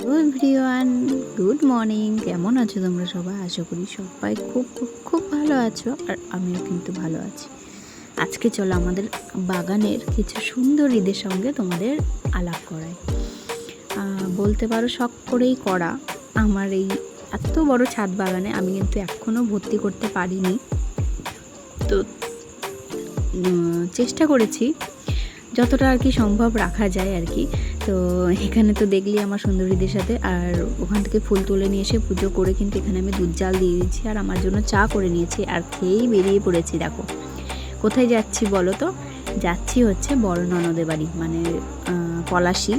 Hello everyone, good morning. কেমন আছো তোমরা সবাই? আশা করি সবাই খুব খুব খুব ভালো আছো, আর আমিও কিন্তু ভালো আছি। আজকে চলো আমাদের বাগানের কিছু সুন্দর ঈদের সঙ্গে তোমাদের আলাপ করাই। বলতে পারো শখ করেই করা আমার এই এত বড় ছাদ বাগানে আমি কিন্তু এখনও ভর্তি করতে পারিনি, তো চেষ্টা করেছি যতটা আর কি সম্ভব রাখা যায় আর কি। তো এখানে তো দেখলি আমার সুন্দরীদের সাথে, আর ওখান থেকে ফুল তুলে নিয়ে এসে পুজো করে কিন্তু এখানে আমি দুধ জাল দিয়ে দিয়েছি, আর আমার জন্য চা করে নিয়েছি, আর খেয়েই বেরিয়ে পড়েছি। দেখো কোথায় যাচ্ছি বলো তো? যাচ্ছি হচ্ছে বড় ননদের বাড়ি, মানে পলাশী।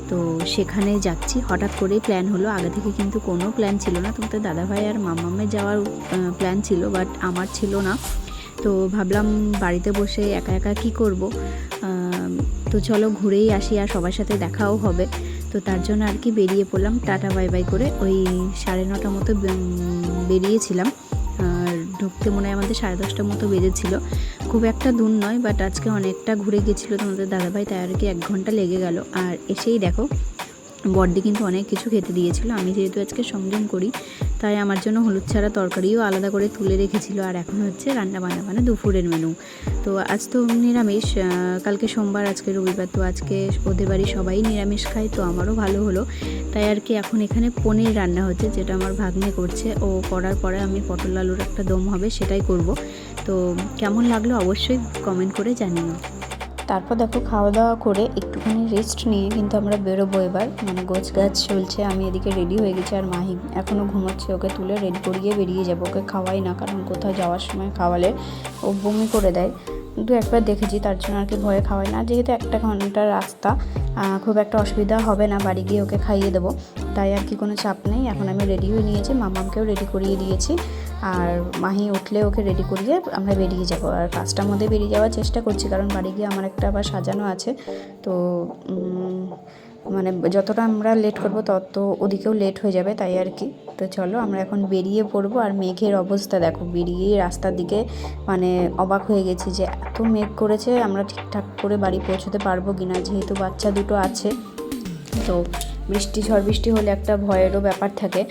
তো সেখানে যাচ্ছি, হঠাৎ করেই প্ল্যান হলো। আগে থেকে কিন্তু কোনো প্ল্যান ছিল না। তোমাদের দাদাভাই আর মামামে যাওয়ার প্ল্যান ছিল, বাট আমার ছিল না। তো ভাবলাম বাড়িতে বসে একা একা কী করব, তো চলো ঘুরেই আসি, আর সবার সাথে দেখাও হবে। তো তার জন্য আর কি বেরিয়ে পড়লাম টাটা বাই বাই করে। ওই 9:30 মতো বেরিয়েছিলাম, আর ঢুকতে মনে হয় আমাদের 10:30 মতো বেজেছিল। খুব একটা দূর নয়, বাট আজকে অনেকটা ঘুরে গেছিলো তোমাদের দাদাভাই, তাই আর কি 1 ঘন্টা লেগে গেল। আর এসেই দেখো বড়দি কিন্তু অনেক কিছু খেতে দিয়েছিল। আমি যেহেতু আজকে সংযম করি, তাই আমার জন্য হলুদ ছাড়া তরকারিও আলাদা করে তুলে রেখেছিল। আর এখন হচ্ছে রান্না বান্না, মানে দুপুরের মেনু। তো আজ তো নিরামিষ, কালকে সোমবার, আজকে রবিবার, তো আজকে ওদের বাড়ি সবাই নিরামিষ খায়, তো আমারও ভালো হলো। তাই আর কি এখন এখানে পনির রান্না হচ্ছে, যেটা আমার ভাগ্নে করছে। ও করার পরে আমি পটল আলুর একটা দম হবে সেটাই করব। তো কেমন লাগলো অবশ্যই কমেন্ট করে জানিও। তারপর দেখো খাওয়া দাওয়া করে একটুখানি রেস্ট নিয়ে কিন্তু আমরা বেরোবো এবার, মানে গোছ গাছ চলছে। আমি এদিকে রেডি হয়ে গেছি, আর মাহি এখনও ঘুমোচ্ছে। ওকে তুলে রেডি করিয়ে বেরিয়ে যাবো। ওকে খাওয়াই না, কারণ কোথাও যাওয়ার সময় খাওয়ালে ও বমি করে দেয়। কিন্তু একবার দেখেছি, তার জন্য আর কি ভয়ে খাওয়াই না। যেহেতু 1 ঘন্টার রাস্তা, খুব একটা অসুবিধা হবে না, বাড়ি গিয়ে ওকে খাইয়ে দেবো, তাই আর কি কোনো চাপ নেই। এখন আমি রেডি হয়ে নিয়েছি, মামামকেও রেডি করিয়ে দিয়েছি, আর মাহি উঠলে ওকে রেডি করিয়ে আমরা বেরিয়ে যাব। আর 5টার মধ্যে বেরিয়ে যাওয়ার চেষ্টা করছি, কারণ বাড়ি গিয়ে আমার একটা আবার সাজানো আছে। তো মানে যতটা আমরা লেট করবো তত ওদিকেও লেট হয়ে যাবে, তাই আর কি। তো চলো আমরা এখন বেরিয়ে পড়বো। আর মেঘের অবস্থা দেখো, বেরিয়ে রাস্তার দিকে মানে অবাক হয়ে গেছি যে এত মেঘ করেছে, আমরা ঠিকঠাক করে বাড়ি পৌঁছতে পারবো কিনা, যেহেতু বাচ্চা দুটো আছে। তো ঝড় বৃষ্টি হলে একটা ভয়েরও ব্যাপার থাকে।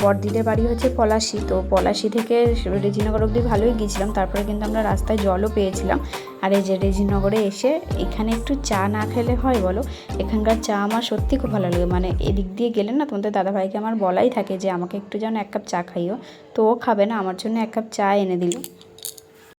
বড়দিদের বাড়ি হচ্ছে পলাশী, তো পলাশী থেকে রেজিনগর অবধি ভালোই গিয়েছিলাম। তারপরে কিন্তু আমরা রাস্তায় জলও পেয়েছিলাম। আর এই যে রেজিনগরে এসে এখানে একটু চা না খেলে হয় বলো? এখানকার চা আমার সত্যি খুব ভালো লাগে। মানে এদিক দিয়ে গেলে না, তোমাদের দাদাভাইকে আমার বলাই থাকে যে আমাকে একটু যেন 1 কাপ চা খাইও, তো ও খাবে না, আমার জন্য 1 কাপ চা এনে দিল।